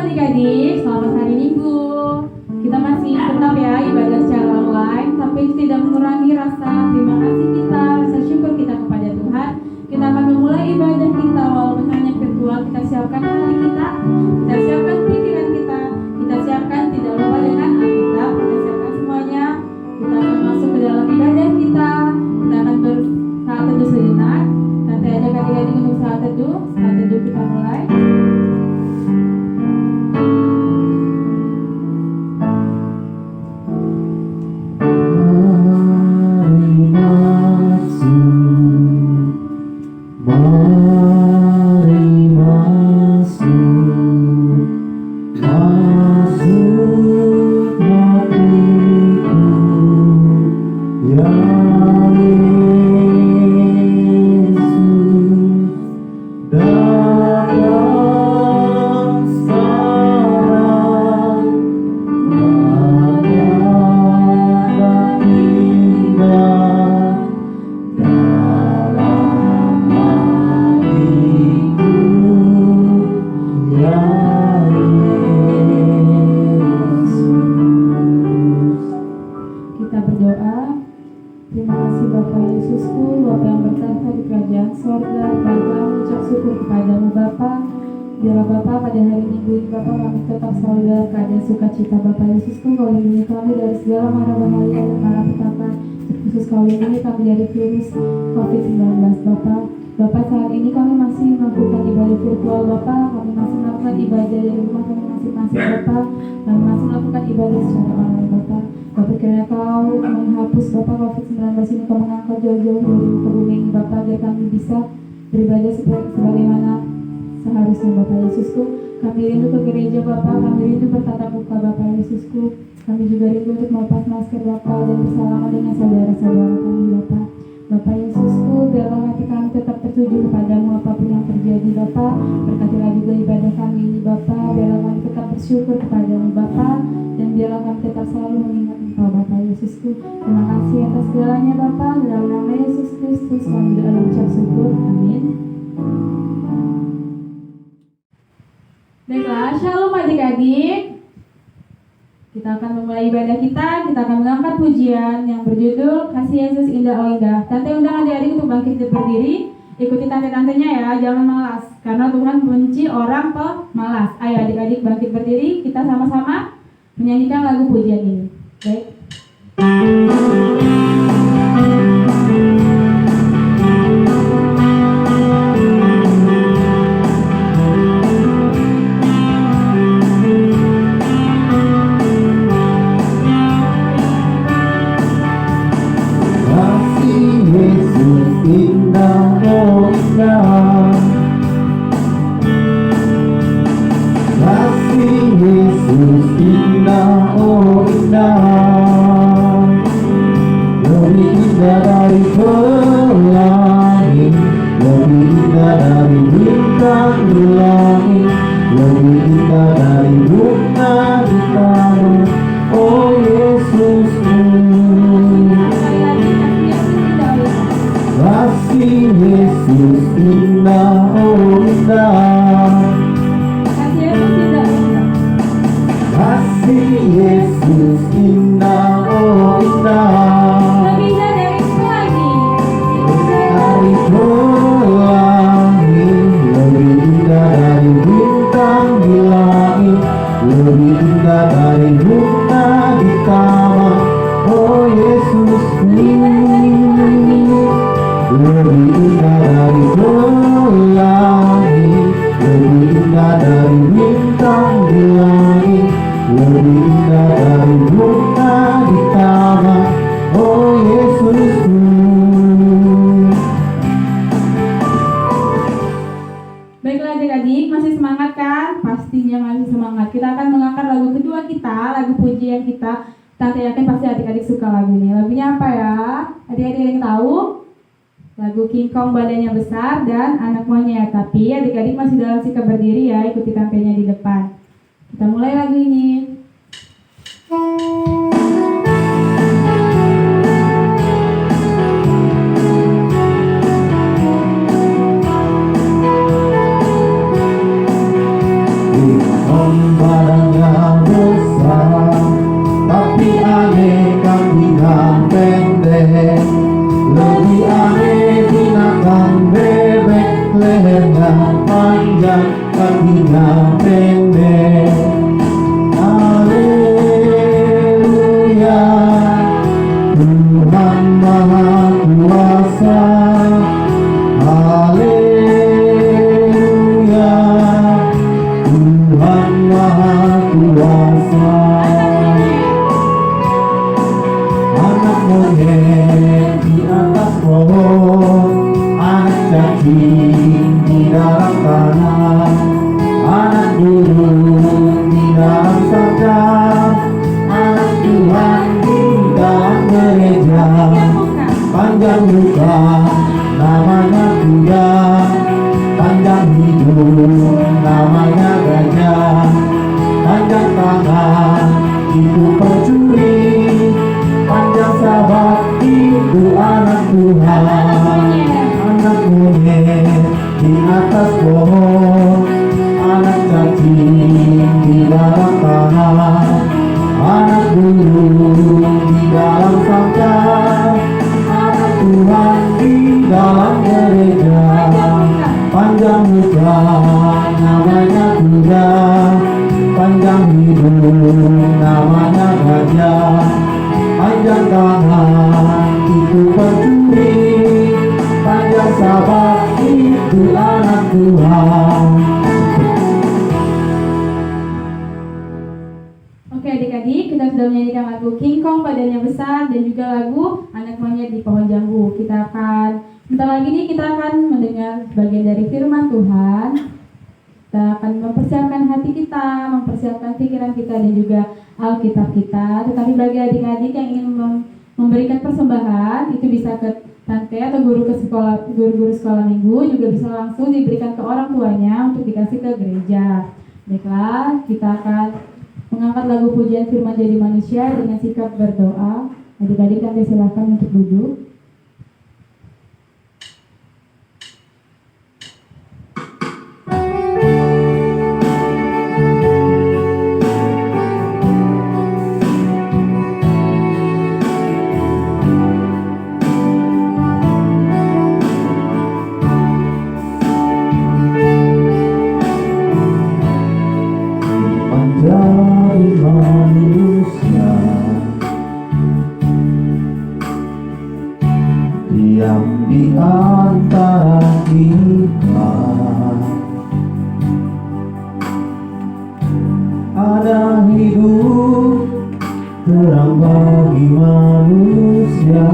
adik-adik, selamat hari Minggu. Kita masih tetap ya ibadah secara online, tapi itu tidak mengurangi rasa terima kasih kita, rasa syukur kita kepada Tuhan. Kita akan memulai ibadah kita walaupun hanya virtual. Kita siapkan hati kita siapkan pikiran kita siapkan tidak lupa dengan Alkitab, kita siapkan semuanya. Kita akan masuk ke dalam ibadah kita. Kita akan bersaat teduh sejenak. Nanti ajak adik-adik untuk saat teduh kita mulai. Sukacita Bapa Yesusku, kau lindungi kami dari segala mara bahaya dan mara petaka, terkhusus kau lindungi kami dari virus COVID-19 Bapa, saat ini kami masih melakukan ibadah virtual Bapa, kami masih melakukan ibadah dari rumah kami masing-masing Bapa, kami masih melakukan ibadah secara online Bapa, kiranya kau menghapus Bapa COVID-19 ini, kau mengangkat jauh-jauh dari muka bumi ini Bapa, agar kami bisa beribadah sebagaimana seharusnya Bapa Yesusku. Kami rindu ke gereja Bapa, kami rindu bertatap muka Bapa Yesusku. Kami juga rindu untuk melepas masker Bapa dan bersalaman dengan saudara-saudara kami Bapa. Bapa Yesusku, biarlah hati kami tetap tertuju kepadamu apapun yang terjadi Bapa. Berkatilah juga ibadah kami ini Bapa, biarlah kami tetap bersyukur kepadamu Bapa, dan biarlah kami tetap selalu mengingat Engkau Bapa Yesusku. Terima kasih atas segalanya Bapa, dalam nama Yesus Kristus kami berdoa dan mengucap syukur. Amin. Baiklah, shalom adik-adik. Kita akan memulai ibadah kita akan mengangkat pujian yang berjudul Kasih Yesus Indah Oh Indah. Tante undang adik-adik untuk bangkit berdiri. Ikuti tante-tantenya ya, jangan malas. Karena Tuhan benci orang pemalas. Ayo adik-adik bangkit berdiri, kita sama-sama menyanyikan lagu pujian ini. Baik. Tante yakin pasti adik-adik suka lagu ini. Lagunya apa ya? Adik-adik yang tahu? Lagu King Kong badannya besar dan anak monyet. Tapi adik-adik masih dalam sikap berdiri ya, ikuti tantenya di depan. Kita mulai lagu ini. King Kong panjang, kakinya pendek. Haleluya, Tuhan Maha Kuasa. Haleluya, Tuhan Maha Kuasa. Anak monyet di atas pohon, anak cacing di dalam tanah, anak burung di dalam sandal, anak Tuhan di dalam gereja. Panjang muka namanya kuda, panjang hidung namanya gajah, panjang tangan itu pencuri, panjang sahabat itu anak Tuhan. Anak monyet di atas pohon, anak cacing di dalam tanah, anak burung di dalam sangkar, anak Tuhan di dalam gereja. Panjang muka namanya kuda, panjang hidung namanya gajah, panjang tangan itu pencuri, panjang sahabat itu anak Tuhan. Oke adik-adik, kita sudah menyanyikan lagu King Kong badannya besar dan juga lagu Anak Monyet di Pohon Jambu. Kita akan bentar lagi nih kita akan mendengar bagian dari firman Tuhan. Kita akan mempersiapkan hati kita, mempersiapkan pikiran kita dan juga Alkitab kita. Tetapi bagi adik-adik yang ingin memberikan persembahan, itu bisa ke tante atau guru sekolah minggu, juga bisa langsung diberikan ke orang tuanya untuk dikasih ke gereja. Baiklah, kita akan mengangkat lagu pujian firman jadi manusia dengan sikap berdoa. Adik-adik tante silakan untuk duduk. Menjadi manusia, diam di antara kita, ada hidup terang bagi manusia.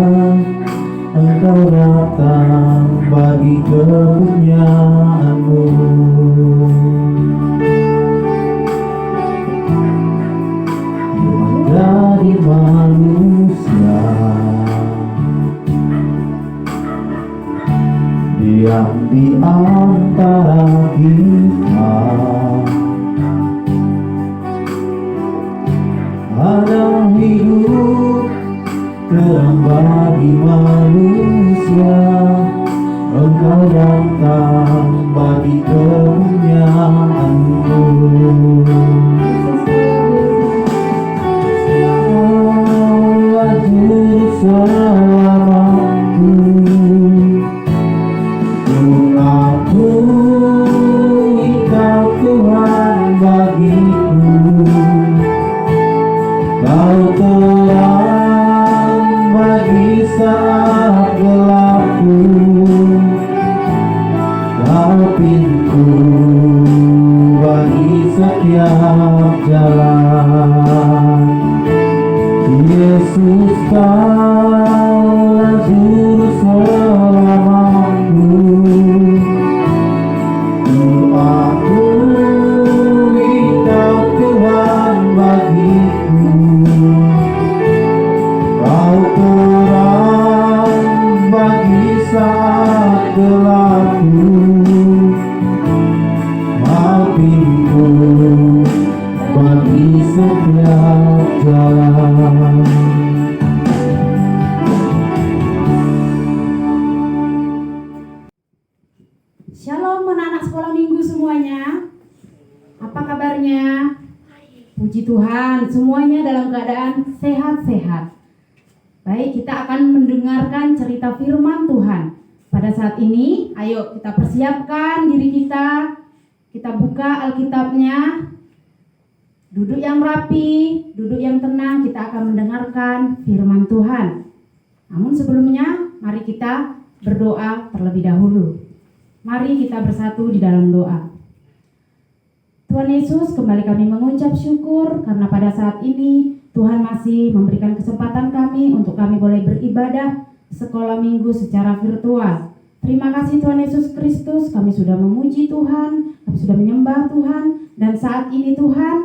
Engkau datang bagi kepunyaanmu. Menjadi manusia, diam di antara kita, ada hidup terang bagi manusia. Engkau datang bagi kepunyaanmu. Selamaku, mengakui Kau Tuhan bagiku. Kau terang bagi saat gelapku, Kau pintu bagi setiap jalan. Yesus, Kaulah juru selamatku. Ku akui Kau Tuhan bagiku. Kau terang bagi saat gelapku, Kau pintu bagi setiap jalan. Shalom anak-anak sekolah minggu semuanya. Apa kabarnya? Puji Tuhan, semuanya dalam keadaan sehat-sehat. Baik, kita akan mendengarkan cerita firman Tuhan. Pada saat ini, ayo kita persiapkan diri kita buka Alkitabnya, duduk yang rapi, duduk yang tenang, kita akan mendengarkan firman Tuhan. Namun sebelumnya, mari kita berdoa terlebih dahulu. Mari kita bersatu di dalam doa. Tuhan Yesus, kembali kami mengucap syukur karena pada saat ini Tuhan masih memberikan kesempatan kami untuk kami boleh beribadah sekolah minggu secara virtual. Terima kasih Tuhan Yesus Kristus, kami sudah memuji Tuhan, kami sudah menyembah Tuhan, dan saat ini Tuhan,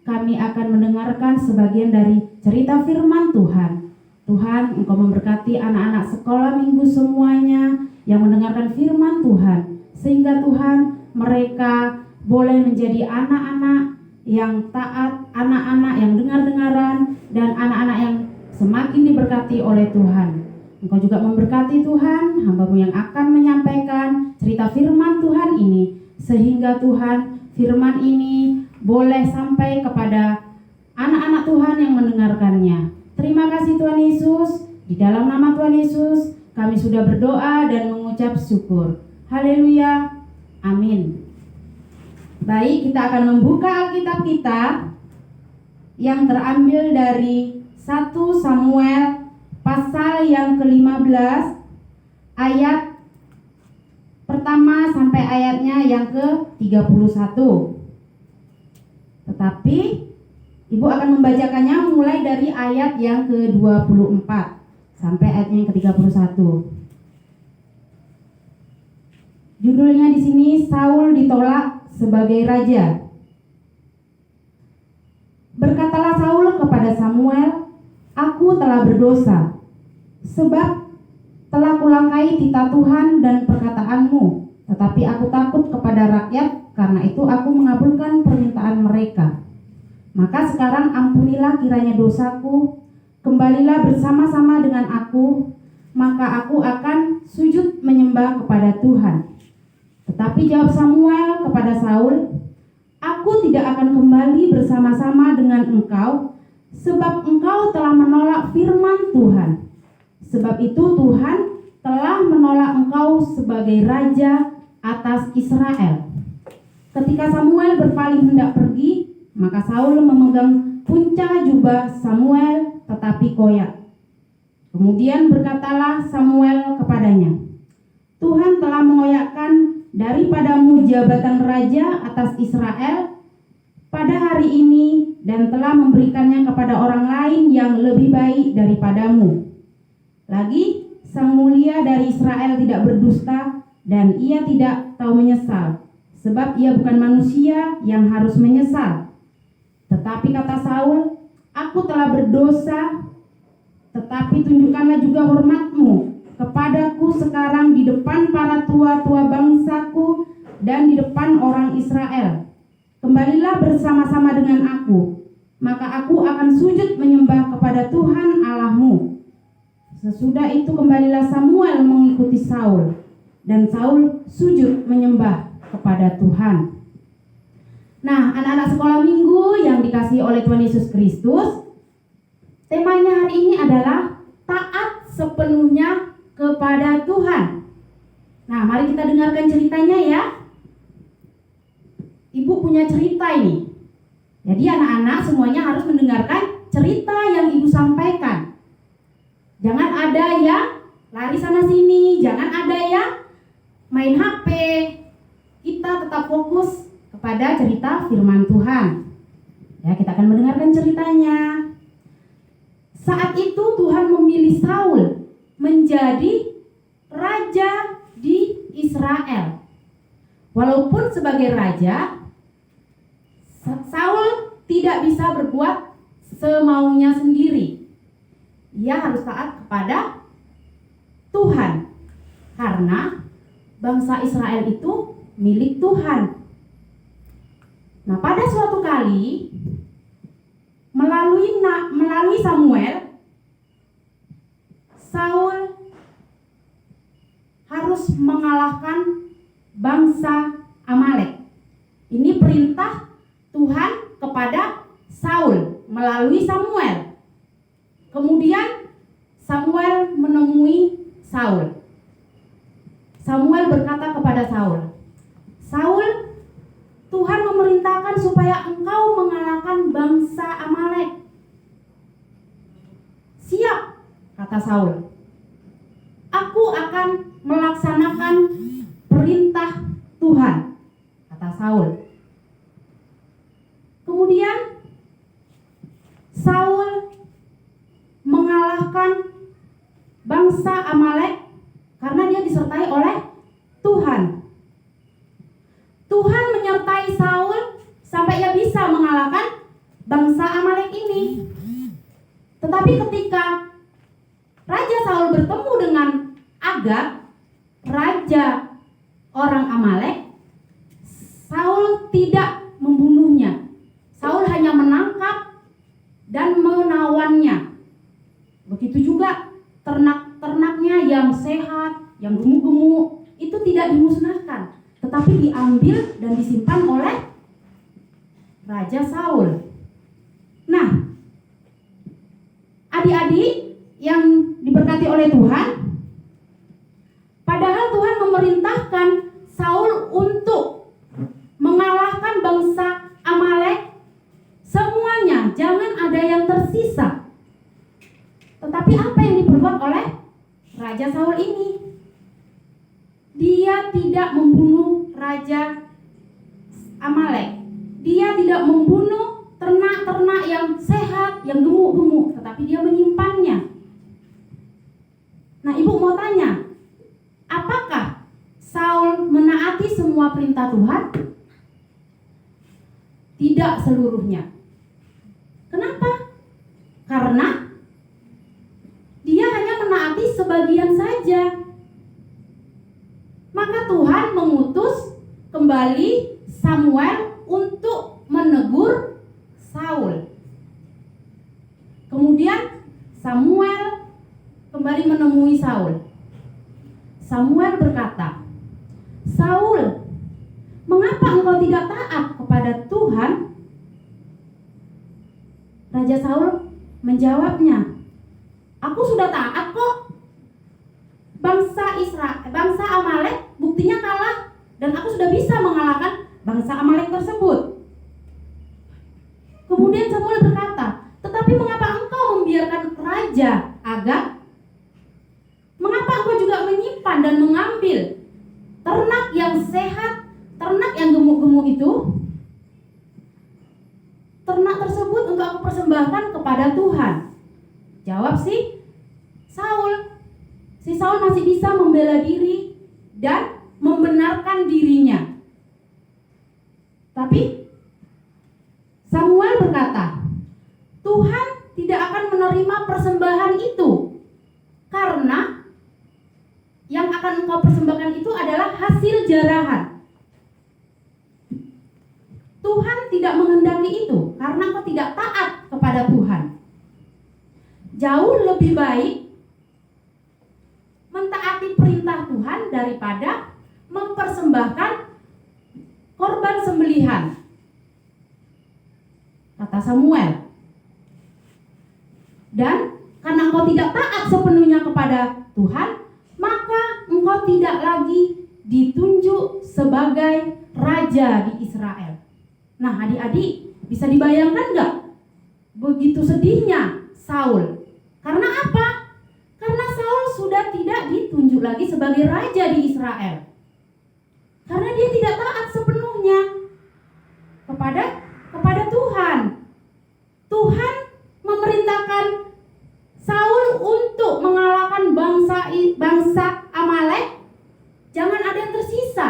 kami akan mendengarkan sebagian dari cerita firman Tuhan. Tuhan, Engkau memberkati anak-anak sekolah minggu semuanya yang mendengarkan firman Tuhan, sehingga Tuhan, mereka boleh menjadi anak-anak yang taat, anak-anak yang dengar-dengaran, dan anak-anak yang semakin diberkati oleh Tuhan. Engkau juga memberkati Tuhan, hamba-Mu yang akan menyampaikan cerita firman Tuhan ini, sehingga Tuhan, firman ini boleh sampai kepada anak-anak Tuhan yang mendengarkannya. Terima kasih Tuhan Yesus, di dalam nama Tuhan Yesus, kami sudah berdoa dan mengucap syukur. Haleluya, amin. Baik, kita akan membuka Alkitab kita yang terambil dari 1 Samuel pasal yang ke-15 ayat pertama sampai ayatnya yang ke-31. Tetapi Ibu akan membacakannya mulai dari ayat yang ke-24 sampai ayat yang ke-31. Judulnya di sini Saul ditolak sebagai raja. Berkatalah Saul kepada Samuel, "Aku telah berdosa, sebab telah kulangkai titah Tuhan dan perkataanmu, tetapi aku takut kepada rakyat, karena itu aku mengabulkan permintaan mereka. Maka sekarang ampunilah kiranya dosaku, kembalilah bersama-sama dengan aku, maka aku akan sujud menyembah kepada Tuhan." Tetapi jawab Samuel kepada Saul, "Aku tidak akan kembali bersama-sama dengan engkau, sebab engkau telah menolak firman Tuhan. Sebab itu Tuhan telah menolak engkau sebagai raja atas Israel." Ketika Samuel berpaling hendak pergi, maka Saul memegang punca jubah Samuel tetapi koyak. Kemudian berkatalah Samuel kepadanya, "Tuhan telah mengoyakkan daripadamu jabatan raja atas Israel pada hari ini dan telah memberikannya kepada orang lain yang lebih baik daripadamu. Lagi, sang mulia dari Israel tidak berdusta dan ia tidak tahu menyesal, sebab ia bukan manusia yang harus menyesal. Tetapi kata Saul, aku telah berdosa, tetapi tunjukkanlah juga hormatmu kepadaku sekarang di depan para tua-tua bangsaku dan di depan orang Israel. Kembalilah bersama-sama dengan aku, maka aku akan sujud menyembah kepada Tuhan Allahmu." Sesudah itu kembalilah Samuel mengikuti Saul, dan Saul sujud menyembah kepada Tuhan. Nah, anak-anak sekolah minggu yang dikasihi oleh Tuhan Yesus Kristus, temanya hari ini adalah taat sepenuhnya kepada Tuhan. Nah, mari kita dengarkan ceritanya ya. Ibu punya cerita ini. Jadi anak-anak semuanya harus mendengarkan cerita yang ibu sampaikan. Jangan ada yang lari sana sini, jangan ada yang main HP. Kita tetap fokus kepada cerita firman Tuhan. Ya, kita akan mendengarkan ceritanya. Saat itu Tuhan memilih Saul menjadi raja di Israel. Walaupun sebagai raja, Saul tidak bisa berbuat semaunya sendiri. Ia harus taat kepada Tuhan, karena bangsa Israel itu milik Tuhan. Nah, pada suatu kali melalui Samuel, Saul harus mengalahkan bangsa Amalek. Ini perintah Tuhan kepada Saul melalui Samuel. Kemudian Samuel menemui Saul. Samuel berkata kepada Saul, "Saul, Tuhan memerintahkan supaya engkau mengalahkan bangsa Amalek." "Siap," kata Saul. "Aku akan melaksanakan perintah Tuhan," kata Saul. Kemudian Saul mengalahkan bangsa Amalek karena dia disertai oleh Tuhan. Tuhan menyertai Saul sampai ia bisa mengalahkan bangsa Amalek ini. Tetapi ketika Raja Saul bertemu dengan Agag, raja orang Amalek, Saul tidak membunuhnya. Saul hanya menangkap dan menawannya. Begitu juga ternak-ternaknya yang sehat, yang gemuk-gemuk, itu tidak dimusnahkan, tetapi diambil dan disimpan oleh Raja Saul. Nah, adik-adik yang diberkati oleh Tuhan, padahal Tuhan memerintahkan Saul untuk mengalahkan bangsa Amalek semuanya, jangan ada yang tersisa. Tetapi apa yang diperbuat oleh Raja Saul ini? Dia tidak membunuh Raja Amalek. Dia tidak membunuh ternak-ternak yang sehat, yang gemuk-gemuk, tetapi dia menyimpannya. Nah, ibu mau tanya, apakah Saul menaati semua perintah Tuhan? Tidak seluruhnya. Kenapa? Karena dia hanya menaati sebagian saja. Maka Tuhan mengutus kembali Samuel untuk menegur Saul. Kemudian Samuel kembali menemui Saul. Samuel berkata, "Saul, mengapa engkau tidak taat kepada Tuhan?" Raja Saul menjawabnya, "Aku sudah taat kok. Bangsa Amalek buktinya kalah, dan aku sudah bisa mengalahkan bangsa Amalek tersebut." Kemudian Samuel berkata, "Tetapi mengapa engkau membiarkan Raja Agag? Mengapa engkau juga menyimpan dan mengambil ternak yang sehat, ternak yang gemuk-gemuk itu? Ternak tersebut untuk aku persembahkan kepada Tuhan." Jawab si Saul. Si Saul masih bisa membela diri dan membenarkan dirinya. Tapi Samuel berkata, "Tuhan tidak akan menerima persembahan itu, karena yang akan engkau persembahkan itu adalah hasil jarahan. Tuhan tidak menghendaki itu karena engkau tidak taat kepada Tuhan. Jauh lebih baik mentaati perintah Tuhan daripada mempersembahkan korban sembelihan," kata Samuel. "Dan karena engkau tidak taat sepenuhnya kepada Tuhan, maka engkau tidak lagi ditunjuk sebagai raja di Israel." Nah, adik-adik, bisa dibayangkan gak begitu sedihnya Saul? Karena apa? Karena Saul sudah tidak ditunjuk lagi sebagai raja di Israel. Karena dia tidak taat sepenuhnya kepada Tuhan. Tuhan memerintahkan Saul untuk mengalahkan bangsa Amalek. Jangan ada yang tersisa.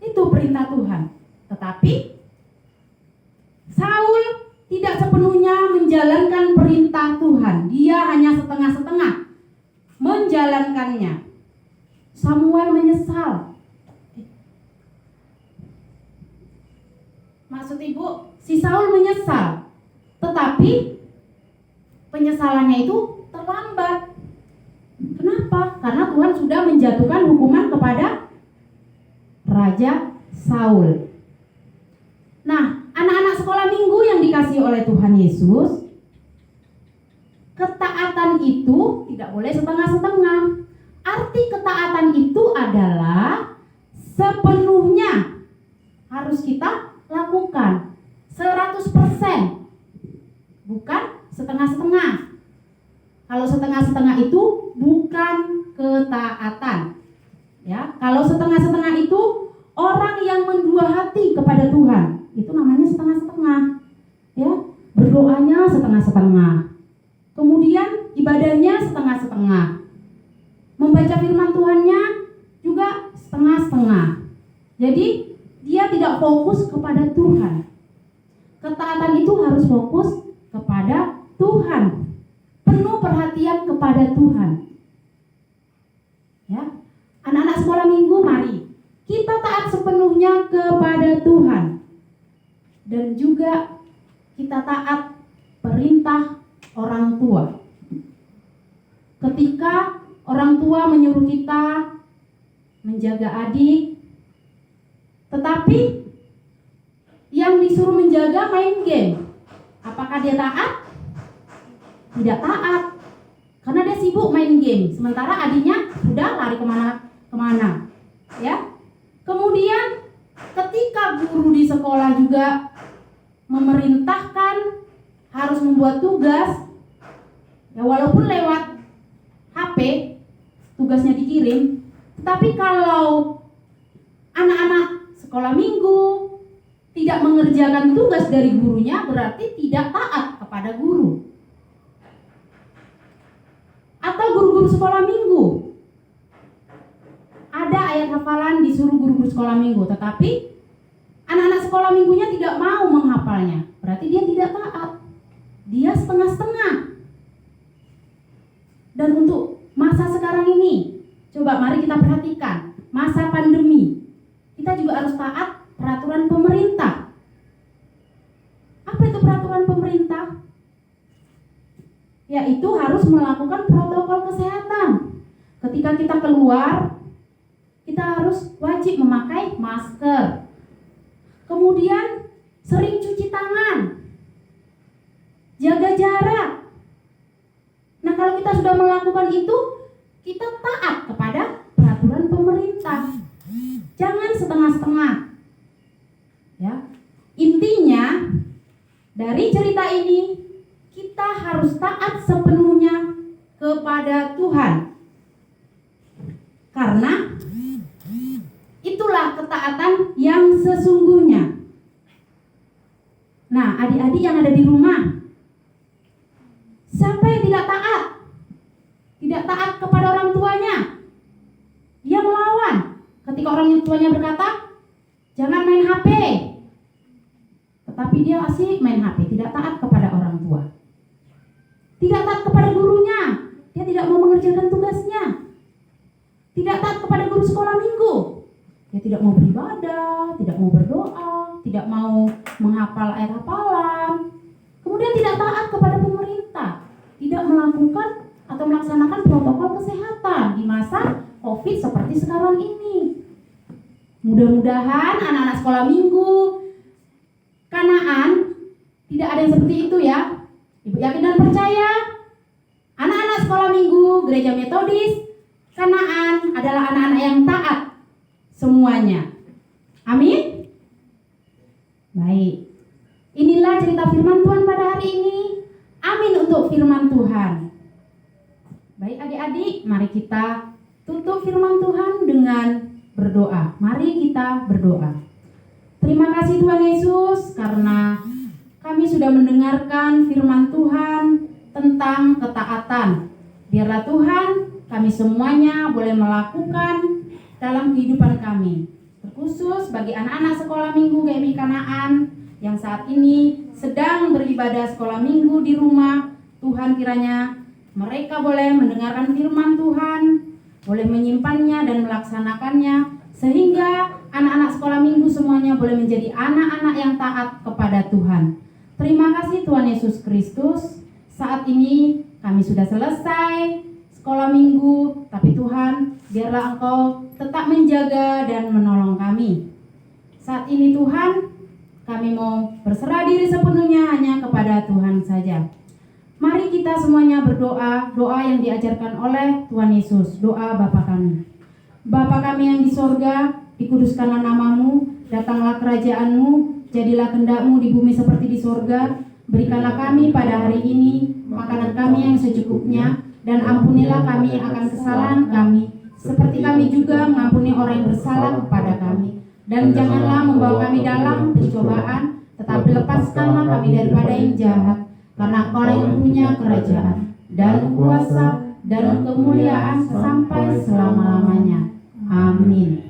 Itu perintah Tuhan. Tetapi Saul tidak sepenuhnya menjalankan perintah Tuhan. Dia hanya setengah-setengah menjalankannya. Samuel menyesal. Maksud ibu, si Saul menyesal. Tetapi penyesalannya itu terlambat. Kenapa? Karena Tuhan sudah menjatuhkan hukuman kepada Raja Saul. Nah, anak-anak sekolah minggu yang dikasihi oleh Tuhan Yesus, ketaatan itu tidak boleh setengah-setengah. Arti ketaatan itu adalah sepenuhnya harus kita lakukan 100%, bukan setengah-setengah. Kalau setengah-setengah itu bukan ketaatan. Ya, kalau setengah-setengah itu orang yang mendua hati kepada Tuhan, itu namanya setengah-setengah. Ya, berdoanya setengah-setengah. Kemudian ibadahnya setengah-setengah. Membaca firman Tuhannya juga setengah-setengah. Jadi dia tidak fokus kepada Tuhan. Ketaatan itu harus fokus kepada Tuhan. Penuh perhatian kepada Tuhan. Ya. Anak-anak sekolah minggu, mari kita taat sepenuhnya kepada Tuhan. Dan juga kita taat perintah orang tua. Ketika orang tua menyuruh kita menjaga adik, tetapi yang disuruh menjaga main game, apakah dia taat? Tidak taat, karena dia sibuk main game, sementara adiknya sudah lari kemana, ya. Kemudian ketika guru di sekolah juga memerintahkan harus membuat tugas, ya walaupun lewat HP tugasnya dikirim, tetapi kalau anak-anak sekolah minggu tidak mengerjakan tugas dari gurunya, berarti tidak taat kepada guru. Atau guru-guru sekolah minggu, ada ayat hafalan disuruh guru-guru sekolah minggu, tetapi anak-anak sekolah minggunya tidak mau menghafalnya, berarti dia tidak taat. Dia setengah-setengah. Dan untuk masa sekarang ini, coba mari kita perhatikan, masa pandemi, kita juga harus taat peraturan pemerintah. Apa itu peraturan pemerintah? Yaitu harus melakukan protokol kesehatan. Ketika kita keluar, kita harus wajib memakai masker. Kemudian sering cuci tangan, jaga jarak. Nah, kalau kita sudah melakukan itu, kita taat kepada peraturan pemerintah. Jangan setengah-setengah. Ya. Intinya dari cerita ini kita harus taat sepenuhnya kepada Tuhan. Karena itulah ketaatan yang sesungguhnya. Nah, adik-adik yang ada di rumah, siapa yang tidak taat? Tidak taat kepada orang tuanya. Dia melawan. Ketika orang tuanya berkata, jangan main HP, tetapi dia asik main HP, tidak taat kepada orang tua. Tidak taat kepada gurunya, dia tidak mau mengerjakan tugasnya. Tidak taat kepada guru sekolah minggu, dia tidak mau beribadah, tidak mau berdoa, tidak mau menghafal ayat hafalan. Kemudian tidak taat kepada pemerintah, tidak melakukan atau melaksanakan protokol kesehatan di masa COVID seperti sekarang ini. Mudah-mudahan anak-anak sekolah minggu Kanaan tidak ada yang seperti itu ya. Ibu yakin dan percaya anak-anak sekolah minggu Gereja Metodis Kanaan adalah anak-anak yang taat semuanya. Amin. Baik. Inilah cerita firman Tuhan pada hari ini. Amin untuk firman Tuhan. Baik adik-adik, mari kita tutup firman Tuhan dengan berdoa. Mari kita berdoa. Terima kasih Tuhan Yesus karena kami sudah mendengarkan firman Tuhan tentang ketaatan. Biarlah Tuhan kami semuanya boleh melakukan dalam kehidupan kami. Terkhusus bagi anak-anak sekolah minggu GMI Kanaan yang saat ini sedang beribadah sekolah minggu di rumah. Tuhan kiranya mereka boleh mendengarkan firman Tuhan, boleh menyimpannya dan melaksanakannya, sehingga anak-anak sekolah minggu semuanya boleh menjadi anak-anak yang taat kepada Tuhan. Terima kasih Tuhan Yesus Kristus. Saat ini kami sudah selesai sekolah minggu, tapi Tuhan, biarlah Engkau tetap menjaga dan menolong kami. Saat ini Tuhan, kami mau berserah diri sepenuhnya hanya kepada Tuhan saja. Mari kita semuanya berdoa, doa yang diajarkan oleh Tuhan Yesus, doa Bapa kami. Bapa kami yang di sorga, dikuduskanlah namamu, datanglah kerajaanmu, jadilah kehendak-mu di bumi seperti di sorga. Berikanlah kami pada hari ini makanan kami yang secukupnya, dan ampunilah kami akan kesalahan kami, seperti kami juga mengampuni orang yang bersalah kepada kami. Dan janganlah membawa kami dalam pencobaan, tetapi lepaskanlah kami daripada yang jahat. Karena Engkau yang punya kerajaan dan kuasa dan kemuliaan sampai selama-lamanya. Amin.